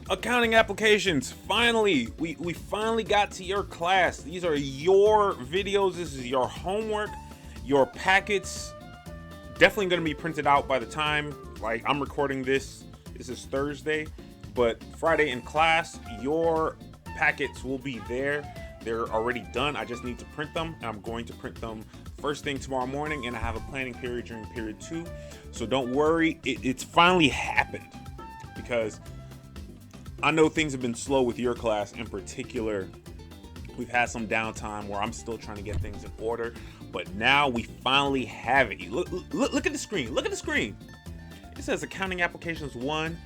Accounting applications. Finally, we finally got to your class. These are your videos. This is your homework. Your packets definitely going to be printed out by the time like I'm recording this. This is Thursday, but Friday in class, your packets will be there. They're already done. I just need to print them. I'm going to print them first thing tomorrow morning, and I have a planning period during period 2. So don't worry, it's finally happened, because I know things have been slow with your class in particular. We've had some downtime where I'm still trying to get things in order, but now we finally have it. Look at the screen. Look at the screen. It says Accounting Applications 1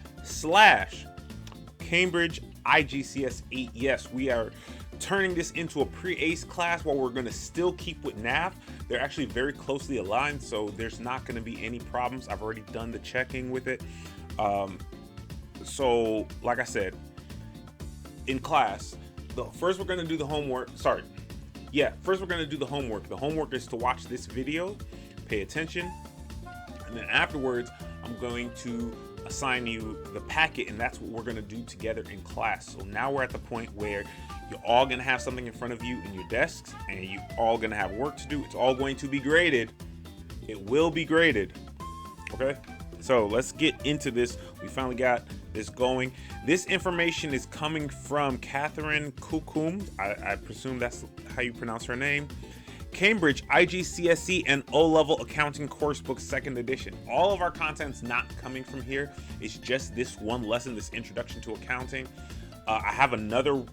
/ Cambridge IGCSE. Yes, we are turning this into a pre-ACE class while we're going to still keep with NAV. They're actually very closely aligned, so there's not going to be any problems. I've already done the checking with it. So, like I said, in class, first we're going to do the homework. First we're going to do the homework. The homework is to watch this video, pay attention, and then afterwards, I'm going to assign you the packet, and that's what we're going to do together in class. So now we're at the point where you're all going to have something in front of you in your desks, and you're all going to have work to do. It's all going to be graded. It will be graded. Okay? So let's get into this. We finally got this going. This information is coming from Catherine Kukum. I presume that's how you pronounce her name. Cambridge IGCSE and O-Level Accounting Coursebook 2nd edition. All of our content's not coming from here. It's just this one lesson, this introduction to accounting. I have another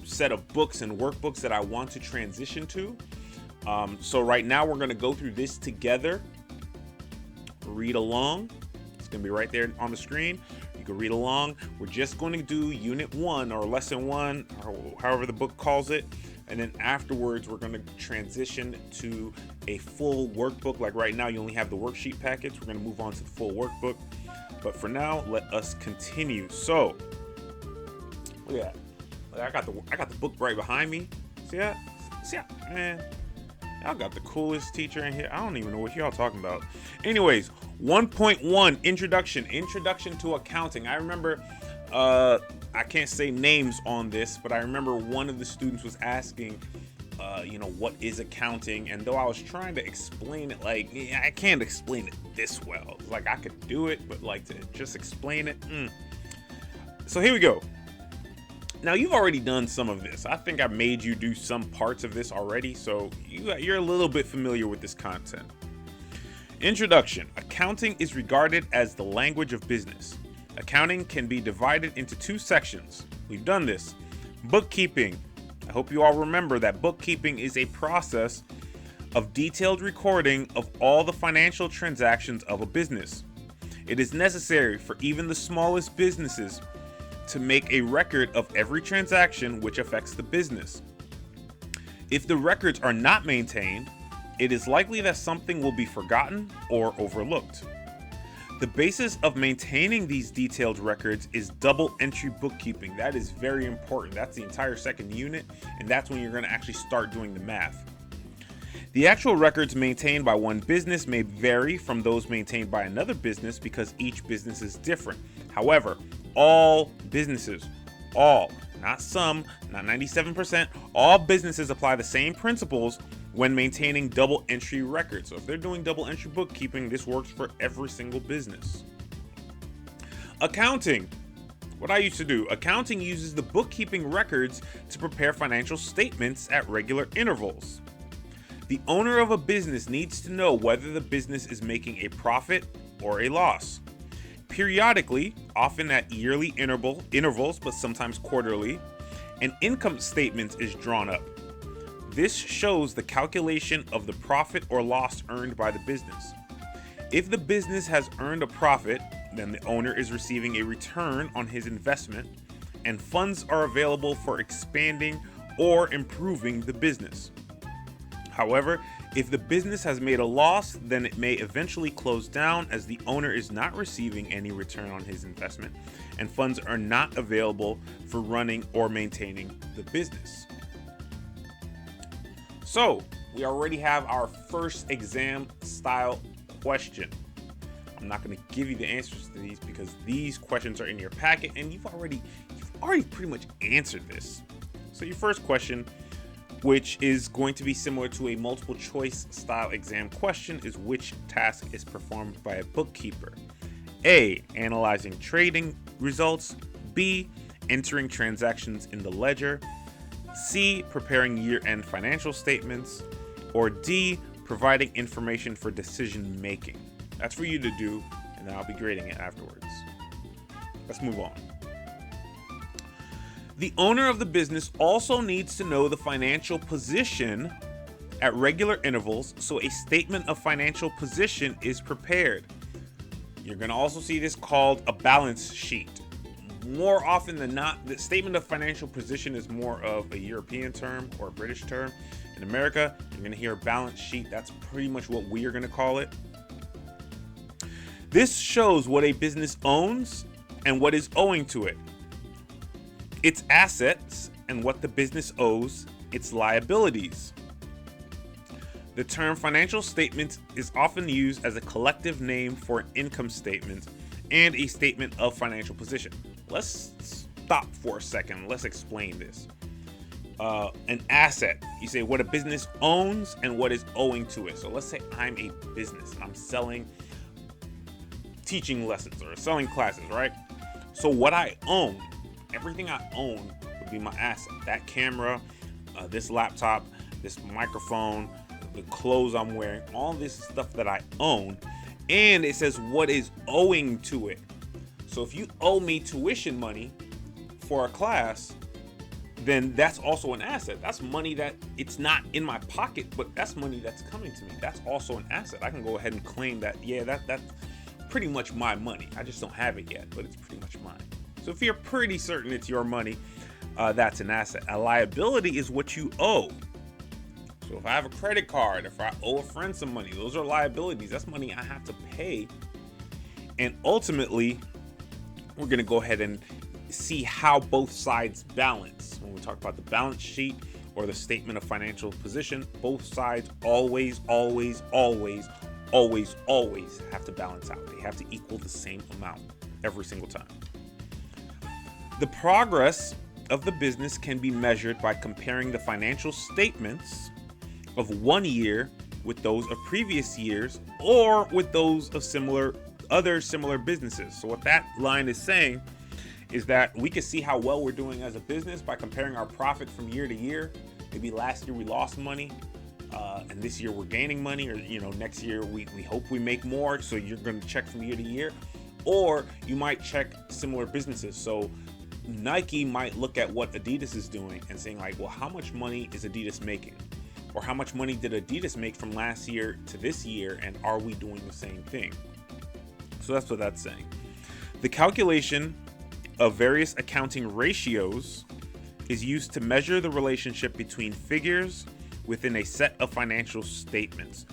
set of books and workbooks that I want to transition to. So right now we're going to go through this together. Read along. It's going to be right there on the screen. You can read along. We're just going to do Unit 1 or Lesson 1, or however the book calls it. And then afterwards, we're going to transition to a full workbook. Like right now, you only have the worksheet packets. We're going to move on to the full workbook. But for now, let us continue. So, look at that. I got the book right behind me. See that? See that? Man, y'all got the coolest teacher in here. I don't even know what y'all talking about. Anyways, 1.1 Introduction to Accounting. I remember, I can't say names on this, but I remember one of the students was asking, what is accounting? And though I was trying to explain it, I can't explain it this well. Like, I could do it, but to just explain it. So here we go. Now, you've already done some of this. I think I made you do some parts of this already, so you're a little bit familiar with this content. Introduction. Accounting is regarded as the language of business. Accounting can be divided into 2 sections. We've done this. Bookkeeping. I hope you all remember that bookkeeping is a process of detailed recording of all the financial transactions of a business. It is necessary for even the smallest businesses to make a record of every transaction which affects the business. If the records are not maintained, it is likely that something will be forgotten or overlooked. The basis of maintaining these detailed records is double entry bookkeeping. That is very important. That's the entire 2nd unit, and that's when you're going to actually start doing the math. The actual records maintained by one business may vary from those maintained by another business because each business is different. However, all businesses, not some, not 97%, all businesses apply the same principles when maintaining double entry records. So if they're doing double entry bookkeeping, this works for every single business. Accounting. What I used to do, accounting uses the bookkeeping records to prepare financial statements at regular intervals. The owner of a business needs to know whether the business is making a profit or a loss. Periodically, often at yearly intervals, but sometimes quarterly, an income statement is drawn up. This shows the calculation of the profit or loss earned by the business. If the business has earned a profit, then the owner is receiving a return on his investment, and funds are available for expanding or improving the business. However, if the business has made a loss, then it may eventually close down as the owner is not receiving any return on his investment, and funds are not available for running or maintaining the business. So, we already have our first exam style question. I'm I'm not going to give you the answers to these because these questions are in your packet and you've already pretty much answered this. So your first question, which is going to be similar to a multiple choice style exam question, is which task is performed by a bookkeeper? A, analyzing trading results. B, entering transactions in the ledger. C, preparing year-end financial statements. Or D, providing information for decision making. That's for you to do, and then I'll be grading it afterwards. Let's move on. The owner of the business also needs to know the financial position at regular intervals, so a statement of financial position is prepared. You're going to also see this called a balance sheet. More often than not, the statement of financial position is more of a European term or a British term. In America, you're going to hear balance sheet. That's pretty much what we are going to call it. This shows what a business owns and what is owing to it, its assets, and what the business owes, its liabilities. The term financial statement is often used as a collective name for an income statement and a statement of financial position. Let's stop for a second. Let's explain this. An asset, you say what a business owns and what is owing to it. So let's say I'm a business and I'm selling teaching lessons or selling classes, right? So what I own, everything I own would be my asset. That camera, this laptop, this microphone, the clothes I'm wearing, all this stuff that I own. And it says what is owing to it. So if you owe me tuition money for a class, then that's also an asset. That's money that it's not in my pocket, but that's money that's coming to me. That's also an asset. I can go ahead and claim that, yeah, that's pretty much my money. I just don't have it yet, but it's pretty much mine. So if you're pretty certain it's your money, that's an asset. A liability is what you owe. So if I have a credit card, if I owe a friend some money, those are liabilities. That's money I have to pay. And ultimately, we're going to go ahead and see how both sides balance. When we talk about the balance sheet or the statement of financial position, both sides always have to balance out. They have to equal the same amount every single time. The progress of the business can be measured by comparing the financial statements of one year with those of previous years or with those of other similar businesses. So what that line is saying is that we can see how well we're doing as a business by comparing our profit from year to year. Maybe last year we lost money, and this year we're gaining money, or next year we hope we make more. So you're going to check from year to year, or you might check similar businesses. So Nike might look at what Adidas is doing and saying like, well, how much money is Adidas making? Or how much money did Adidas make from last year to this year, and are we doing the same thing? So that's what that's saying. The calculation of various accounting ratios is used to measure the relationship between figures within a set of financial statements.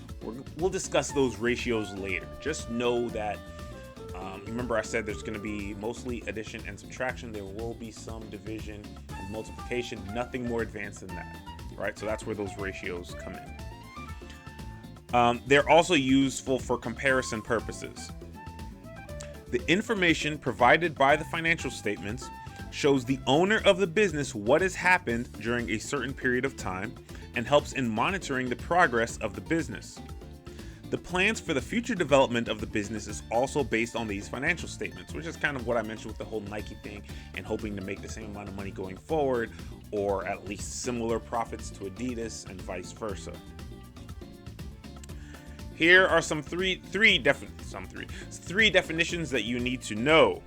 We'll discuss those ratios later. Just know that, remember I said there's going to be mostly addition and subtraction. There will be some division and multiplication, nothing more advanced than that, right? So that's where those ratios come in. They're also useful for comparison purposes. The information provided by the financial statements shows the owner of the business what has happened during a certain period of time and helps in monitoring the progress of the business. The plans for the future development of the business is also based on these financial statements, which is kind of what I mentioned with the whole Nike thing and hoping to make the same amount of money going forward, or at least similar profits to Adidas and vice versa. Here are some three definitions that you need to know.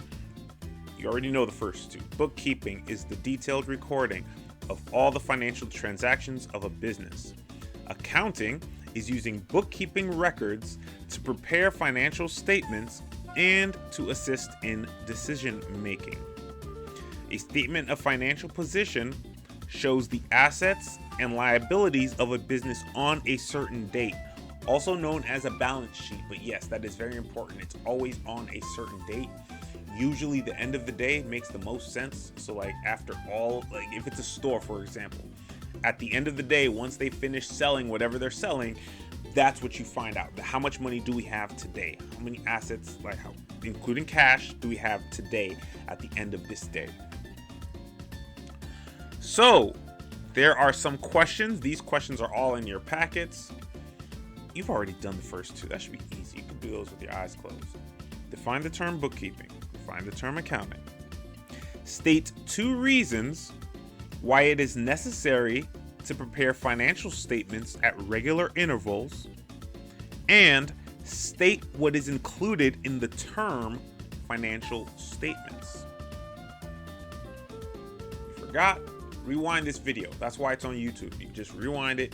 You already know the first two. Bookkeeping is the detailed recording of all the financial transactions of a business. Accounting is using bookkeeping records to prepare financial statements and to assist in decision making. A statement of financial position shows the assets and liabilities of a business on a certain date, also known as a balance sheet. But yes, that is very important. It's always on a certain date. Usually the end of the day makes the most sense. So like after all, like if it's a store, for example, at the end of the day, once they finish selling whatever they're selling, that's what you find out. How much money do we have today? How many assets, including cash, do we have today at the end of this day? So there are some questions. These questions are all in your packets. You've already done the first two. That should be easy. You can do those with your eyes closed. Define the term bookkeeping. Define the term accounting. State 2 reasons why it is necessary to prepare financial statements at regular intervals, and state what is included in the term financial statements. You forgot? Rewind this video. That's why it's on YouTube. You can just rewind it,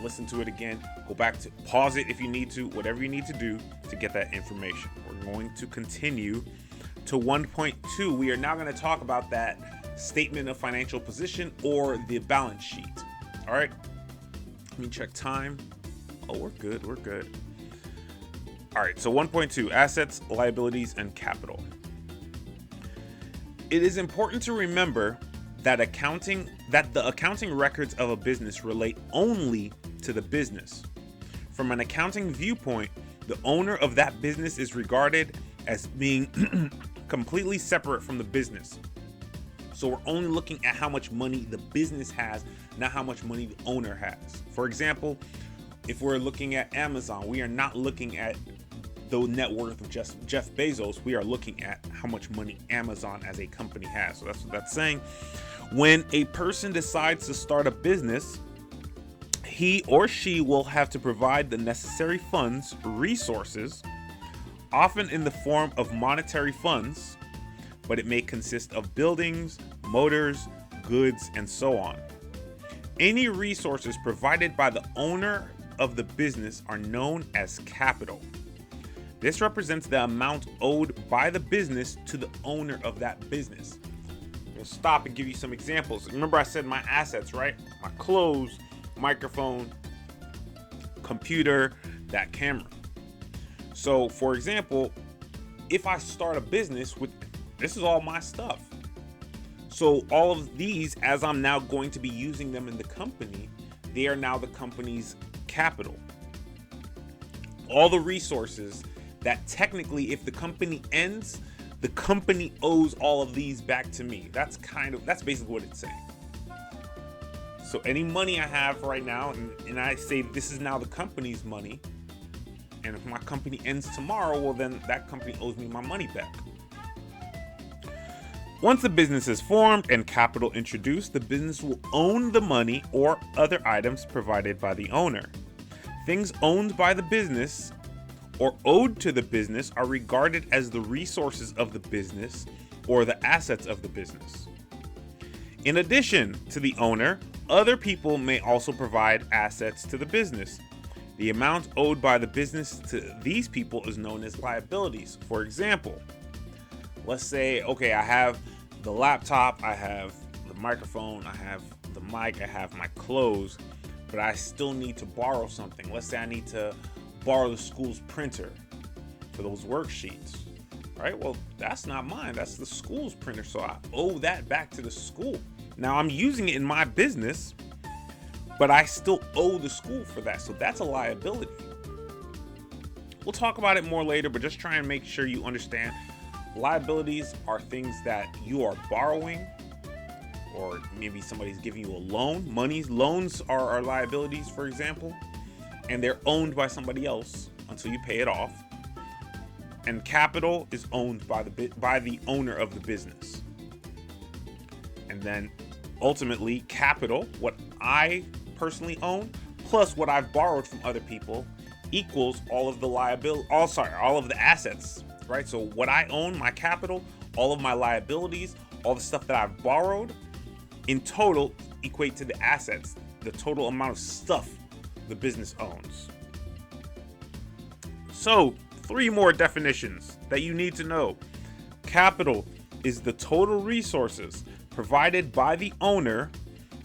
listen to it again, go back to pause it if you need to, whatever you need to do to get that information. We're going to continue to 1.2. We are now going to talk about that statement of financial position, or the balance sheet. All right, let me check time. Oh, we're good. We're good. All right, so 1.2, assets, liabilities, and capital. It is important to remember that the accounting records of a business relate only to the business. From an accounting viewpoint, the owner of that business is regarded as being completely separate from the business. So we're only looking at how much money the business has, not how much money the owner has. For example, if we're looking at Amazon, we are not looking at the net worth of just Jeff Bezos. We are looking at how much money Amazon as a company has. So that's what that's saying. When a person decides to start a business, he or she will have to provide the necessary funds, resources, often in the form of monetary funds, but it may consist of buildings, motors, goods, and so on. Any resources provided by the owner of the business are known as capital. This represents the amount owed by the business to the owner of that business. We'll stop and give you some examples. Remember I said my assets, right? My clothes, microphone, computer, that camera. So for example, if I start a business with, this is all my stuff. So all of these, as I'm now going to be using them in the company, they are now the company's capital. All the resources that technically, if the company ends, the company owes all of these back to me. That's basically what it's saying. So any money I have right now, and I say this is now the company's money, and if my company ends tomorrow, well then that company owes me my money back. Once the business is formed and capital introduced, the business will own the money or other items provided by the owner. Things owned by the business or owed to the business are regarded as the resources of the business or the assets of the business. In addition to the owner, other people may also provide assets to the business. The amount owed by the business to these people is known as liabilities. For example, let's say, okay, I have the laptop, I have the microphone, I have the mic, I have my clothes, but I still need to borrow something. Let's say I need to borrow the school's printer for those worksheets, right? Well, that's not mine, that's the school's printer, so I owe that back to the school. Now I'm using it in my business, but I still owe the school for that, so that's a liability. We'll talk about it more later, but just try and make sure you understand liabilities are things that you are borrowing, or maybe somebody's giving you a loan. Loans are liabilities, for example, and they're owned by somebody else until you pay it off. And capital is owned by the owner of the business. And then ultimately capital, what I personally own, plus what I've borrowed from other people, equals all of the all of the assets, right? So what I own, my capital, all of my liabilities, all the stuff that I've borrowed, in total equate to the assets, the total amount of stuff the business owns. So 3 more definitions that you need to know. Capital is the total resources provided by the owner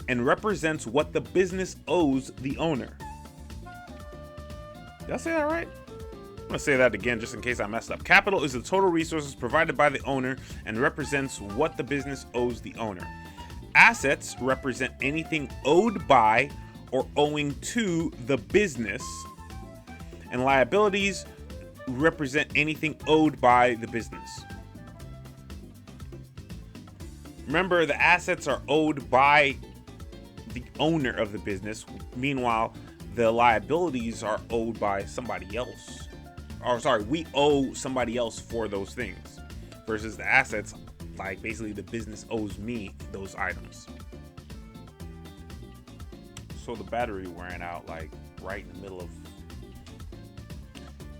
and represents what the business owes the owner. Did I say that right? I'm gonna say that again just in case I messed up. Capital is the total resources provided by the owner and represents what the business owes the owner. Assets represent anything owed by or owing to the business, And liabilities represent anything owed by the business. Remember, the assets are owed by the owner of the business. Meanwhile, the liabilities are owed by somebody else. Or sorry, we owe somebody else for those things. Versus the assets, like basically the business owes me those items. So the battery ran out like right in the middle of...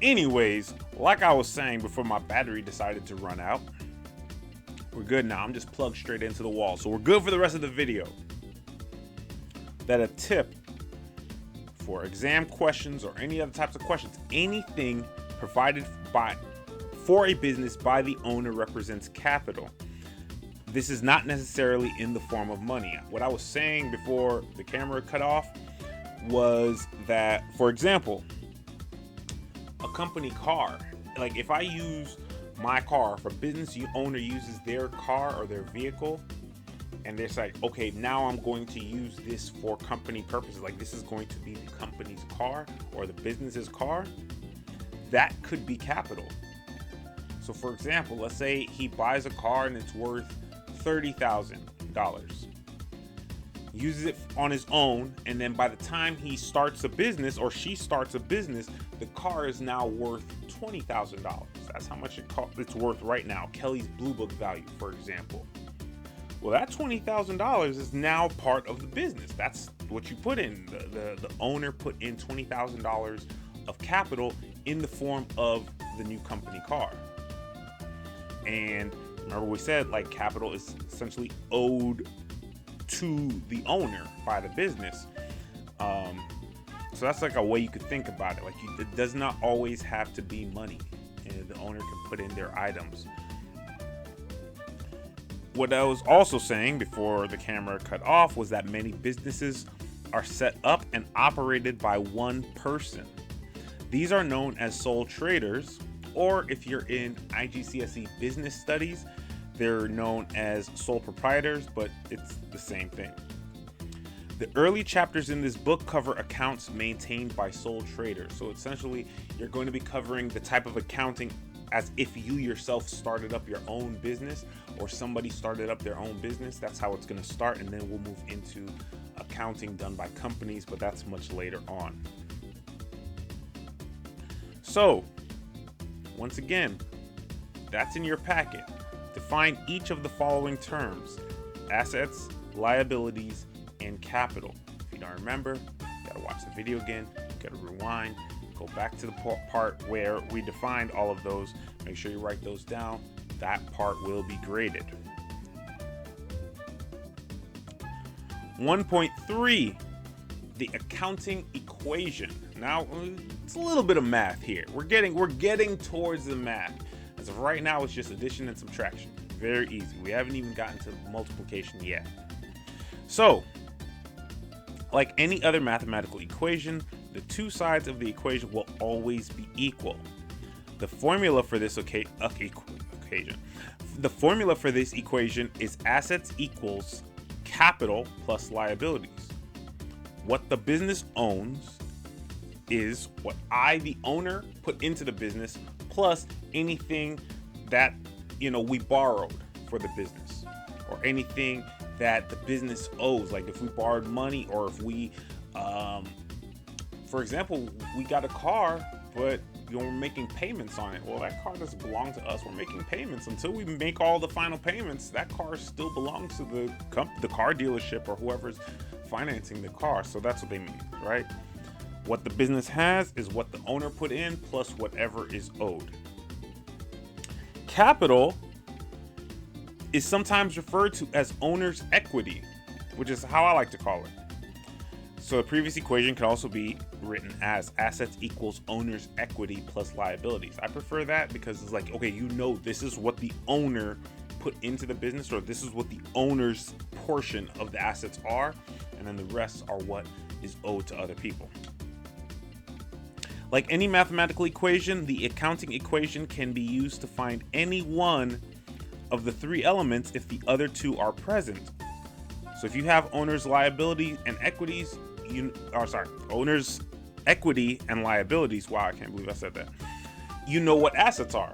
Anyways, like I was saying before my battery decided to run out, we're good now. I'm just plugged straight into the wall. So we're good for the rest of the video. That a tip for exam questions or any other types of questions, anything provided for a business by the owner represents capital. This is not necessarily in the form of money. What I was saying before the camera cut off was that, for example, a company car, like if I use my car, if a business owner uses their car or their vehicle, and they're like, okay, now I'm going to use this for company purposes, like this is going to be the company's car or the business's car, that could be capital. So for example, let's say he buys a car and it's worth $30,000, uses it on his own, and then by the time he starts a business or she starts a business, the car is now worth $20,000. That's how much it's worth right now. Kelly's Blue Book value, for example. Well, that $20,000 is now part of the business. That's what you put in. The owner put in $20,000 of capital in the form of the new company car. And remember we said like capital is essentially owed to the owner by the business. So that's like a way you could think about it. Like it does not always have to be money. And the owner can put in their items. What I was also saying before the camera cut off was that many businesses are set up and operated by one person. These are known as sole traders, or if you're in IGCSE business studies, they're known as sole proprietors, but it's the same thing. The early chapters in this book cover accounts maintained by sole traders. So essentially, you're going to be covering the type of accounting as if you yourself started up your own business or somebody started up their own business. That's how it's going to start, and then we'll move into accounting done by companies, but that's much later on. So, once again, that's in your packet. Define each of the following terms: assets, liabilities, and capital. If you don't remember, you gotta watch the video again, you gotta rewind, go back to the part where we defined all of those. Make sure you write those down. That part will be graded. 1.3, the accounting equation. Now, it's a little bit of math here. We're getting towards the math. As of right now, it's just addition and subtraction. Very easy. We haven't even gotten to multiplication yet. So, like any other mathematical equation, the two sides of the equation will always be equal. The formula for this equation is assets equals capital plus liabilities. What the business owns is what I, the owner, put into the business plus anything that, we borrowed for the business, or anything that the business owes. Like if we borrowed money, or if we, for example, we got a car, but we're making payments on it. Well, that car doesn't belong to us. We're making payments. Until we make all the final payments, that car still belongs to the car dealership or whoever's financing the car. So that's what they mean, right? What the business has is what the owner put in plus whatever is owed. Capital is sometimes referred to as owner's equity, which is how I like to call it. So the previous equation can also be written as assets equals owner's equity plus liabilities. I prefer that because it's like, okay, this is what the owner put into the business, or this is what the owner's portion of the assets are, and then the rest are what is owed to other people. Like any mathematical equation, the accounting equation can be used to find any one of the three elements if the other two are present. So if you have owner's liability and equities, owner's equity and liabilities. Wow, I can't believe I said that. You know what assets are.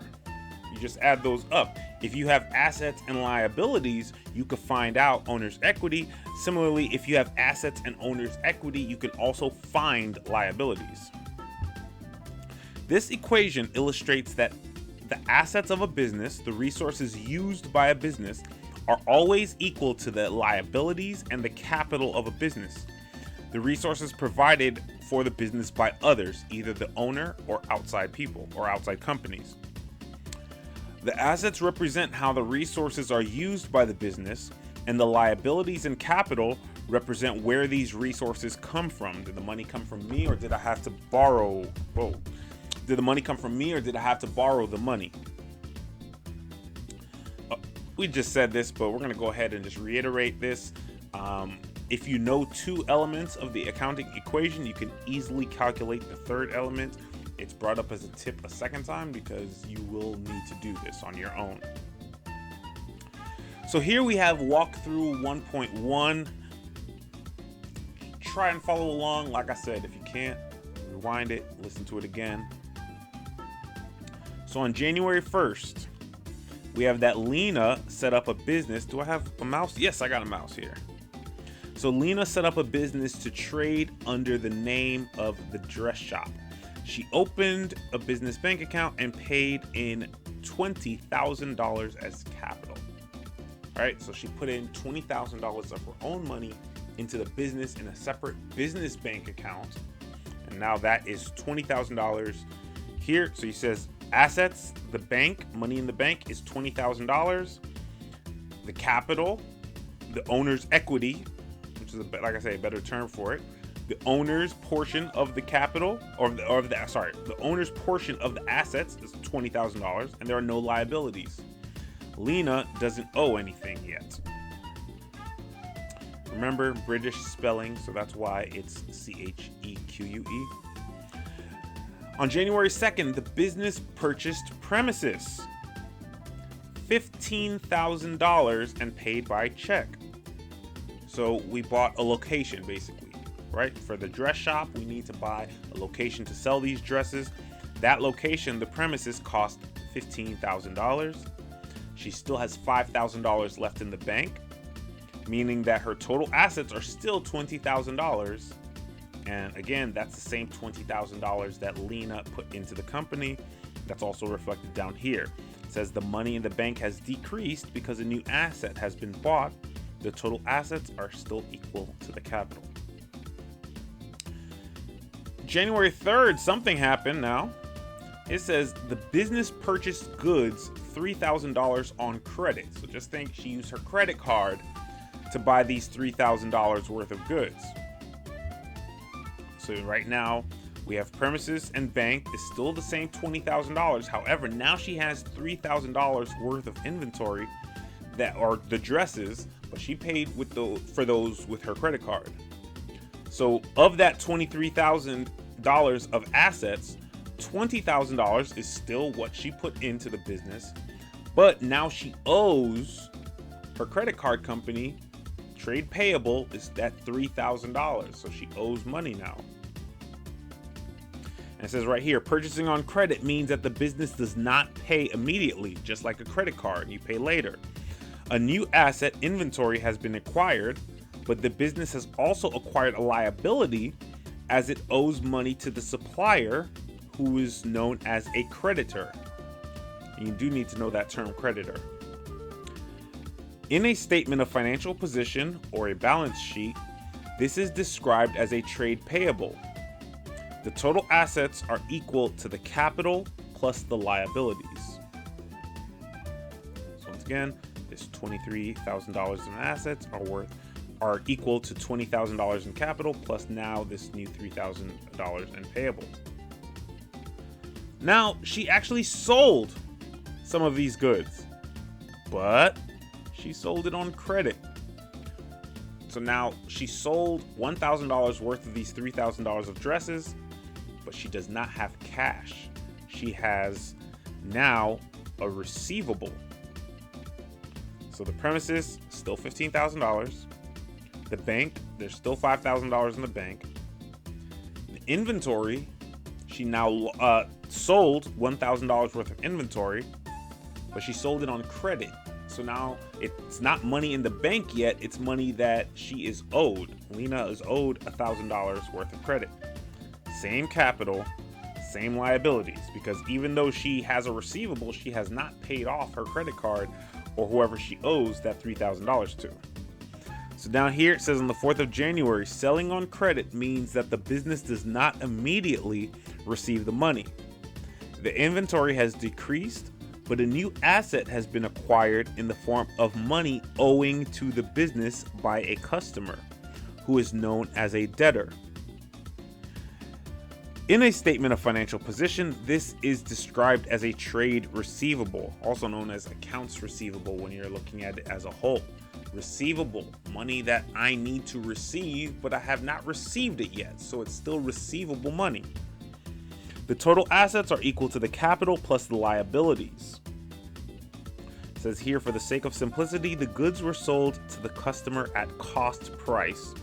You just add those up. If you have assets and liabilities, you can find out owner's equity. Similarly, if you have assets and owner's equity, you can also find liabilities. This equation illustrates that the assets of a business, the resources used by a business, are always equal to the liabilities and the capital of a business. The resources provided for the business by others, either the owner or outside people or outside companies. The assets represent how the resources are used by the business, and the liabilities and capital represent where these resources come from. Did the money come from me, or did I have to borrow? Did the money come from me, or did I have to borrow the money? We just said this, but we're going to go ahead and just reiterate this. If you know two elements of the accounting equation, you can easily calculate the third element. It's brought up as a tip a second time because you will need to do this on your own. So here we have walkthrough 1.1. Try and follow along. Like I said, if you can't, rewind it, listen to it again. So on January 1st, we have that Lena set up a business. Do I have a mouse? Yes, I got a mouse here. So Lena set up a business to trade under the name of the dress shop. She opened a business bank account and paid in $20,000 as capital. All right, so she put in $20,000 of her own money into the business in a separate business bank account. And now that is $20,000 here. So he says assets, the bank, money in the bank is $20,000. The capital, the owner's equity, which is, like I say, a better term for it. The owner's portion of the capital, the owner's portion of the assets is $20,000, and there are no liabilities. Lena doesn't owe anything yet. Remember, British spelling, so that's why it's CHEQUE. On January 2nd, the business purchased premises, $15,000, and paid by check. So we bought a location, basically, right? For the dress shop, we need to buy a location to sell these dresses. That location, the premises, cost $15,000. She still has $5,000 left in the bank, meaning that her total assets are still $20,000. And again, that's the same $20,000 that Lena put into the company. That's also reflected down here. It says the money in the bank has decreased because a new asset has been bought. The total assets are still equal to the capital. January 3rd, something happened now. It says the business purchased goods $3,000 on credit. So just think she used her credit card to buy these $3,000 worth of goods. So right now we have premises and bank is still the same $20,000. However, now she has $3,000 worth of inventory that are the dresses, but she paid for those with her credit card. So of that $23,000 of assets, $20,000 is still what she put into the business, but now she owes her credit card company. Trade payable is that $3,000, so she owes money now. And it says right here, purchasing on credit means that the business does not pay immediately, just like a credit card, you pay later. A new asset inventory has been acquired, but the business has also acquired a liability as it owes money to the supplier, who is known as a creditor. And you do need to know that term, creditor. In a statement of financial position or a balance sheet, this is described as a trade payable. The total assets are equal to the capital plus the liabilities. So once again, this $23,000 in assets are equal to $20,000 in capital plus now this new $3,000 in payable. Now, she actually sold some of these goods, but she sold it on credit. So now she sold $1,000 worth of these $3,000 of dresses, but she does not have cash. She has now a receivable. So the premises, still $15,000. The bank, there's still $5,000 in the bank. The Inventory, she now sold $1,000 worth of inventory, but she sold it on credit. So now it's not money in the bank yet, it's money that she is owed. Lena is owed $1,000 worth of credit. Same capital, same liabilities, because even though she has a receivable, she has not paid off her credit card or whoever she owes that $3,000 to. So down here it says on the 4th of January, selling on credit means that the business does not immediately receive the money. The inventory has decreased, but a new asset has been acquired in the form of money owing to the business by a customer, who is known as a debtor. In a statement of financial position, this is described as a trade receivable, also known as accounts receivable when you're looking at it as a whole. Receivable, money that I need to receive, but I have not received it yet, so it's still receivable money. The total assets are equal to the capital plus the liabilities. It says here, for the sake of simplicity, the goods were sold to the customer at cost price.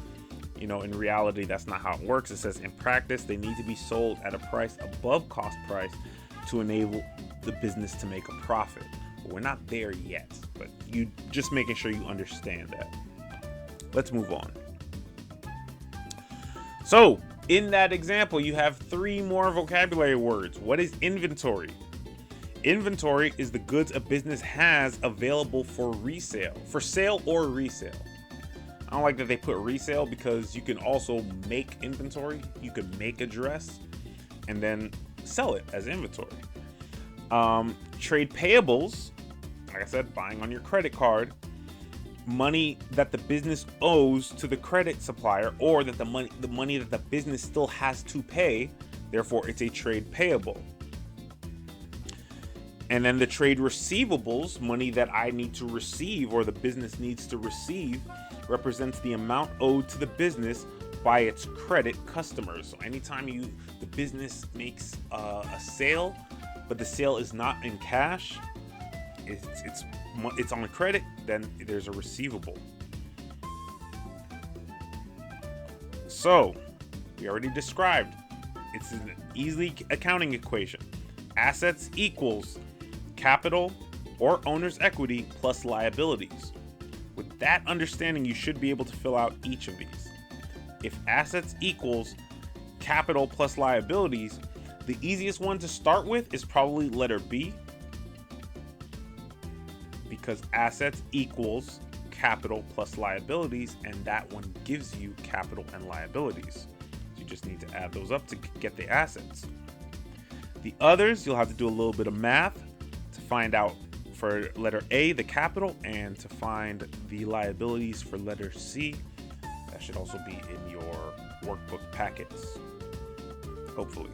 You know, in reality, that's not how it works. It says in practice, they need to be sold at a price above cost price to enable the business to make a profit. But we're not there yet, but you just making sure you understand that. Let's move on. So in that example, you have 3 more vocabulary words. What is inventory? Inventory is the goods a business has available for resale, for sale or resale. I don't like that they put resale because you can also make inventory. You could make a dress and then sell it as inventory. Trade payables, like I said, buying on your credit card, money that the business owes to the credit supplier, or that the money that the business still has to pay, therefore it's a trade payable. And then the trade receivables, money that I need to receive or the business needs to receive, represents the amount owed to the business by its credit customers. So anytime the business makes a sale, but the sale is not in cash, it's on credit, then there's a receivable. So we already described, it's an easy accounting equation. Assets equals capital or owner's equity plus liabilities. With that understanding, you should be able to fill out each of these. If assets equals capital plus liabilities, the easiest one to start with is probably letter B, because assets equals capital plus liabilities, and that one gives you capital and liabilities. You just need to add those up to get the assets. The others, you'll have to do a little bit of math to find out for letter A, the capital, and to find the liabilities for letter C. That should also be in your workbook packets, hopefully.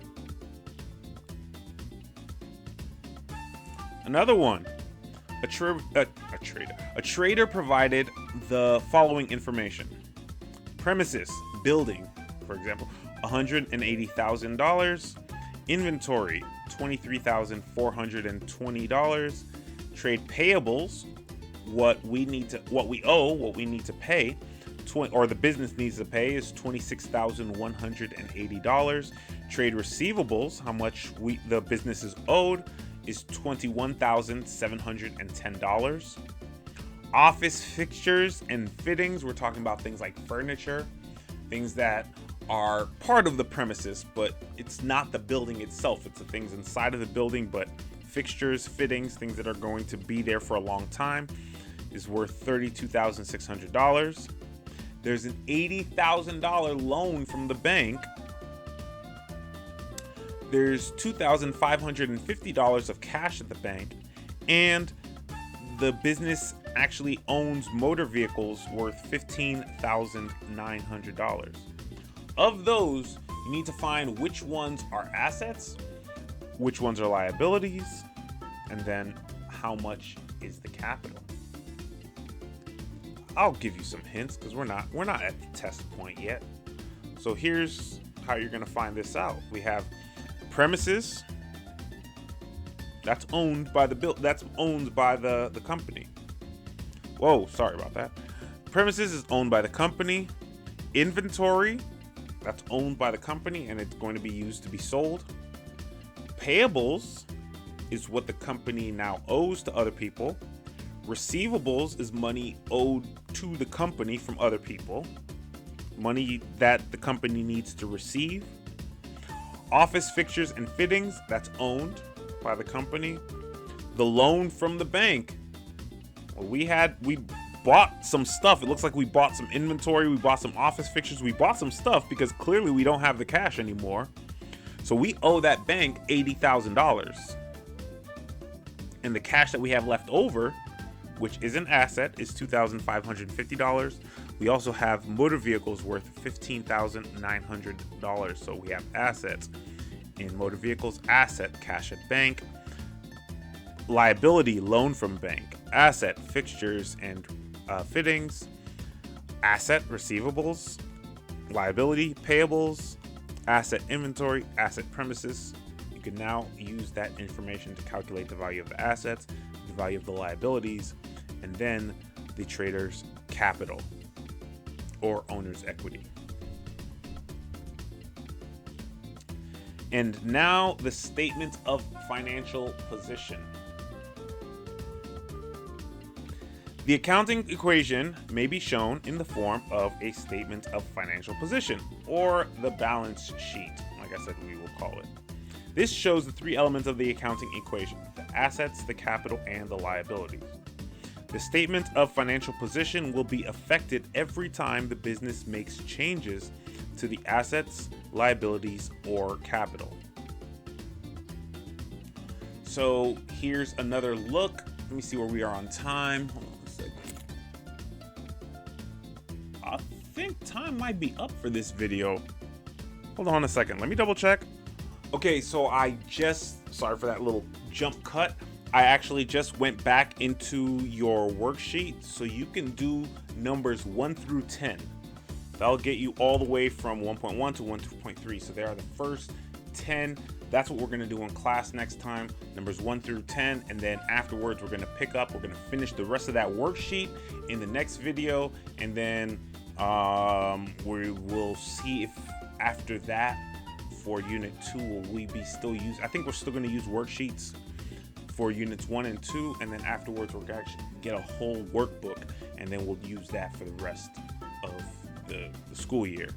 Another one, a trader provided the following information. Premises, building, for example, $180,000. Inventory, $23,420. Trade payables, what we need to pay, or the business needs to pay, is $26,180. Trade receivables, how much the business is owed, is $21,710. Office fixtures and fittings, we're talking about things like furniture, things that are part of the premises, but it's not the building itself. It's the things inside of the building, but fixtures, fittings, things that are going to be there for a long time, is worth $32,600. There's an $80,000 loan from the bank. There's $2,550 of cash at the bank, and the business actually owns motor vehicles worth $15,900. Of those, you need to find which ones are assets, which ones are liabilities, and then how much is the capital. I'll give you some hints because we're not at the test point yet. So here's how you're going to find this out. We have premises. That's owned by the company. Whoa, sorry about that. Premises is owned by the company. Inventory that's owned by the company and it's going to be used to be sold. Payables is what the company now owes to other people. Receivables is money owed to the company from other people, money that the company needs to receive. Office fixtures and fittings, that's owned by the company. The loan from the bank, well, we bought some stuff. It looks like we bought some inventory, we bought some office fixtures, we bought some stuff because clearly we don't have the cash anymore. So we owe that bank $80,000. And the cash that we have left over, which is an asset, is $2,550. We also have motor vehicles worth $15,900. So we have assets in motor vehicles, asset, cash at bank, liability, loan from bank, asset, fixtures and fittings, asset, receivables, liability, payables, asset, inventory, asset, premises. You can now use that information to calculate the value of the assets, the value of the liabilities, and then the trader's capital or owner's equity. And now the statement of financial position. The accounting equation may be shown in the form of a statement of financial position, or the balance sheet, like I said we will call it. This shows the three elements of the accounting equation: the assets, the capital, and the liabilities. The statement of financial position will be affected every time the business makes changes to the assets, liabilities, or capital. So here's another look. Let me see where we are on time. Hold on a second. I think time might be up for this video. Hold on a second. Let me double check. Okay, so sorry for that little jump cut. I actually just went back into your worksheet so you can do numbers 1 through 10. That'll get you all the way from 1.1 to 1.3. So there are the first 10. That's what we're going to do in class next time, numbers 1 through 10. And then afterwards, we're going to we're going to finish the rest of that worksheet in the next video. And then we will see if after that for unit 2, will we be still I think we're still going to use worksheets for units 1 and 2, and then afterwards we're going to actually get a whole workbook, and then we'll use that for the rest of the school year.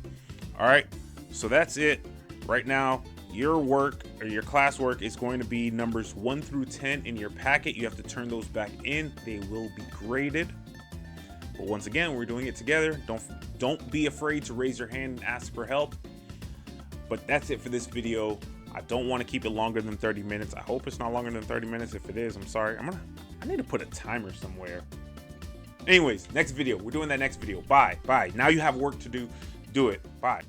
All right, so that's it. Right now, your work or your classwork is going to be numbers 1 through 10 in your packet. You have to turn those back in. They will be graded. But once again, we're doing it together. Don't be afraid to raise your hand and ask for help. But that's it for this video. I don't want to keep it longer than 30 minutes. I hope it's not longer than 30 minutes. If it is, I'm sorry. I need to put a timer somewhere. Anyways, next video. We're doing that next video. Bye. Now you have work to do. Do it. Bye.